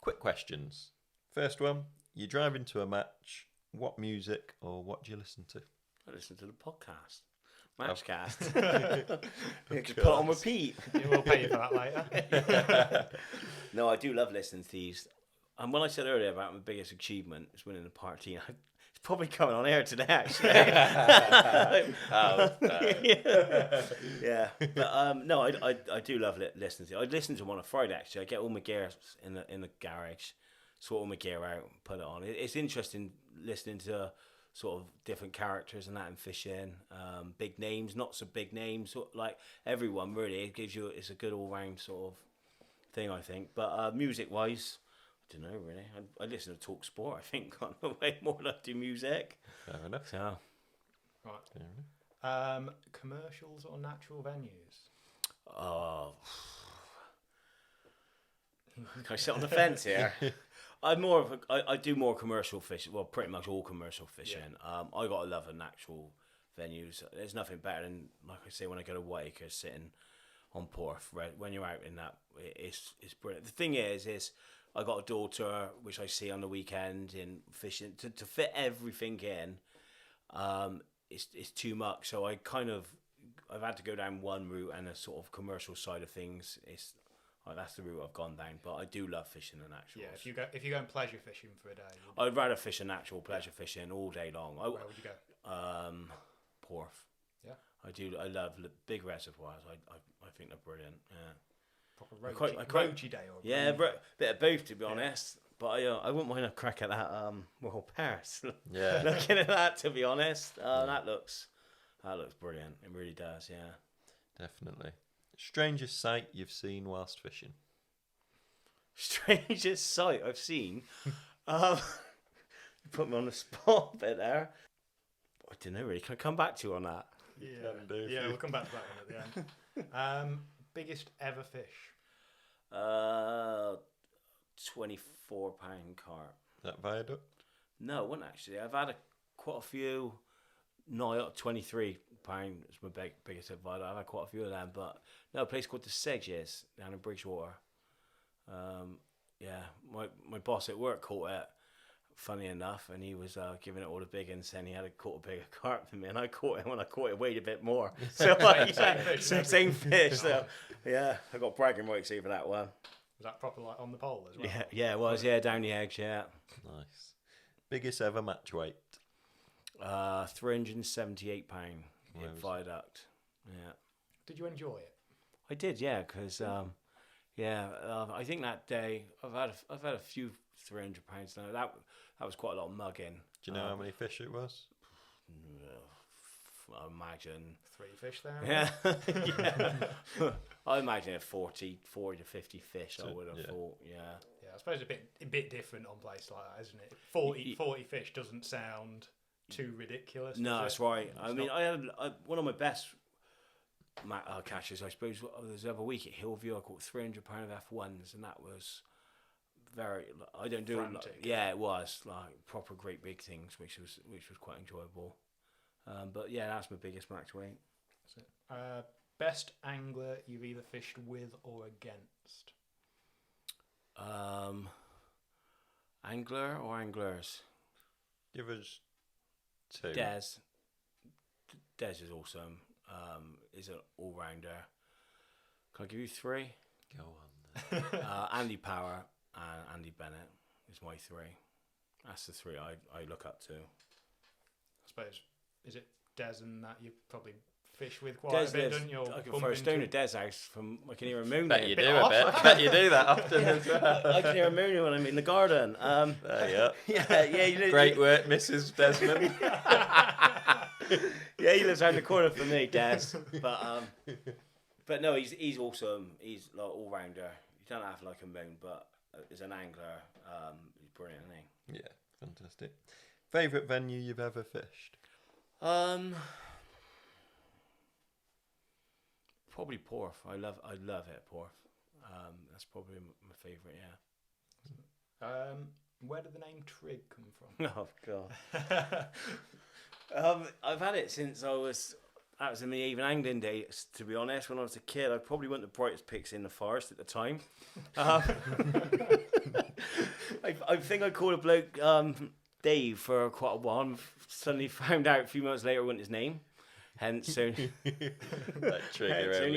Quick questions. First one, you're driving to a match. What music or what do you listen to? I listen to the podcast. Matchcast. You just put on repeat. We'll pay you for that later. No, I do love listening to these. And when I said earlier about my biggest achievement is winning the party, it's probably coming on air today, actually. Yeah. But no, I do love listening to it. I listen to them on a Friday, actually. I get all my gear in the garage, sort all my gear out, and put it on. It's interesting listening to sort of different characters and that in fishing, big names, not so big names, sort of like everyone really. It gives you, it's a good all round sort of thing, I think. But music wise, I don't know really. I listen to Talk Sport, I think, on the way more than I do music. Fair enough. So, Right. Fair enough. Commercials or natural venues? oh, can I sit on the fence here? I do more commercial fishing. Well, pretty much all commercial fishing. I got to love a natural venues. There's nothing better than, like I say, when I go to Whitaker, sitting on Porth. When you're out in that, it's brilliant. The thing is I got a daughter which I see on the weekend in fishing to fit everything in. It's too much. So I've had to go down one route and a sort of commercial side of things. That's the route I've gone down, but I do love fishing the naturals. Yeah, if you go and pleasure fishing for a day, I'd rather fish a natural pleasure fishing all day long. where would you go? Porth. Yeah. I love big reservoirs. I think they're brilliant. Yeah. Proper roachy day or Yeah, bit of both to be honest. But I wouldn't mind a crack at that World Paris. Yeah. Looking at that, to be honest, that looks brilliant. It really does. Yeah. Definitely. Strangest sight you've seen whilst fishing? Strangest sight I've seen. You put me on the spot a bit there. I don't know really. Can I come back to you on that? Yeah, we'll come back to that one at the end. Biggest ever fish? 24-pound carp. That viaduct? No, it wasn't actually. I've had quite a few. No, 23 pound is my biggest advisor. I've had quite a few of them, but no, a place called the Sedges down in Bridgewater. Yeah, my boss at work caught it. Funny enough, and he was giving it all the big and saying he had caught a bigger carp than me, and I caught it when I caught it weighed a bit more. So same fish. So yeah, I got bragging rights over that one. Was that proper like on the pole as well? Yeah, it was. Yeah, down the edge. Yeah. Nice. Biggest ever match weight? 378 pound viaduct. Yeah. Did you enjoy it? I did, yeah, because I think that day I've had a few 300 pounds now. That was quite a lot of mugging. Do you know how many fish it was? I imagine 3 fish there. Yeah. I imagine 40 to 50 fish. I would have thought. Yeah. Yeah, I suppose a bit different on place like that, isn't it? 40 fish doesn't sound too ridiculous. No, that's right. I mean, I had one of my best catches, I suppose, was the other week at Hillview. I caught 300 pound of F1s, and that was very. I don't do frantic. Yeah, it was like proper great big things, which was quite enjoyable. But yeah, that's my biggest match weight. That's it. Best angler you've either fished with or against? Angler or anglers? Give us 2. Des is awesome. Is an all-rounder. Can I give you 3? Go on then. Andy Power and Andy Bennett is my 3. That's the 3 I look up to. I suppose, is it Des and that you probably fish with quite a bit, don't you? I can throw a stone at Des' house I can hear a moon. Bet you do a bit. Bet you do that often as well. I can hear a moon when I'm in the garden. There you go. Yeah. You know, Great work, Mrs. Desmond. Yeah, he lives around the corner from me, Des. But no, he's awesome. He's like all rounder. You don't have like a moon, but as an angler, he's brilliant, isn't he? Yeah, fantastic. Favourite venue you've ever fished? Probably Porth. I love it at Porth. That's probably my favourite. Yeah. Where did the name Trig come from? Oh God. I've had it since that was in the even angling days, to be honest. When I was a kid, I probably wasn't the brightest pics in the forest at the time. I think I called a bloke Dave for quite a while. And suddenly found out a few months later it wasn't his name. Hence, only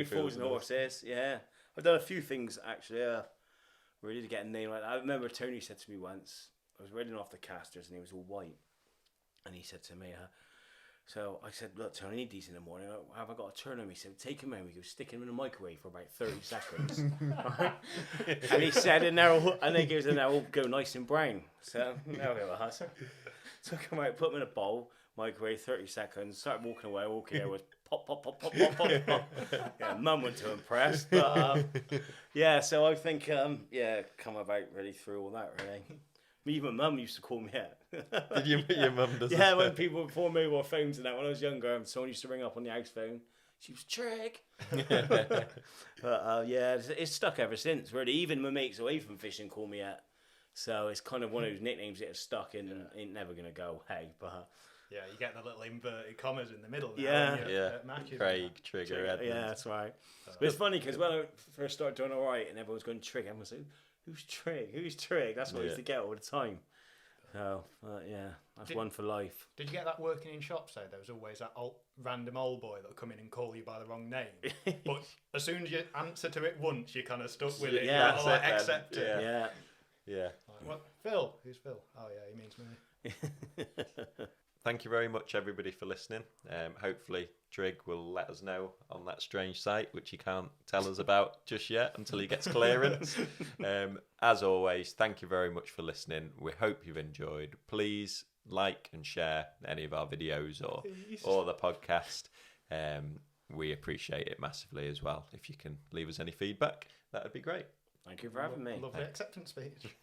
Fools and Horses. Yeah, I've done a few things actually. Really to get a name like that. I remember Tony said to me once, I was reading off the casters and he was all white, and he said to me, so I said, look, Tony, I need these in the morning. Have I got to turn them? He said, take them in. We go stick them in the microwave for about 30 seconds. And he said, and they goes, and they'll go nice and brown. So there we are. So I come out, put them in a bowl, microwave 30 seconds, started walking away. Walking there was pop, pop, pop, pop, pop, pop, pop. Yeah, Mum wasn't too impressed. But yeah, so I think, come about really through all that, really. Even Mum used to call me out. Did your mum does? Yeah, when people before mobile phones and that, when I was younger, someone used to ring up on the house phone. She was Trig. But yeah, it's stuck ever since. Really, even my mates away from fishing call me out. So it's kind of one of those nicknames that are stuck and ain't never gonna go. Hey, but yeah, you get the little inverted commas in the middle. Now yeah. Matches, Craig, Trigger, Edmunds. Yeah, that's right. But it's funny because when I first started doing all right and everyone was going Trig, everyone was like, who's Trig? Who's Trig? That's what I used to get all the time. So, yeah, that's one for life. Did you get that working in shops, though? There was always that random old boy that would come in and call you by the wrong name. But as soon as you answer to it once, you're kind of stuck with it. Yeah, you like, accept it. Yeah. Like, what? Phil? Who's Phil? Oh, yeah, he means me. Thank you very much, everybody, for listening. Hopefully, Trig will let us know on that strange site, which he can't tell us about just yet until he gets clearance. As always, thank you very much for listening. We hope you've enjoyed. Please like and share any of our videos or the podcast. We appreciate it massively as well. If you can leave us any feedback, that would be great. Thank you for having me. Lovely acceptance speech.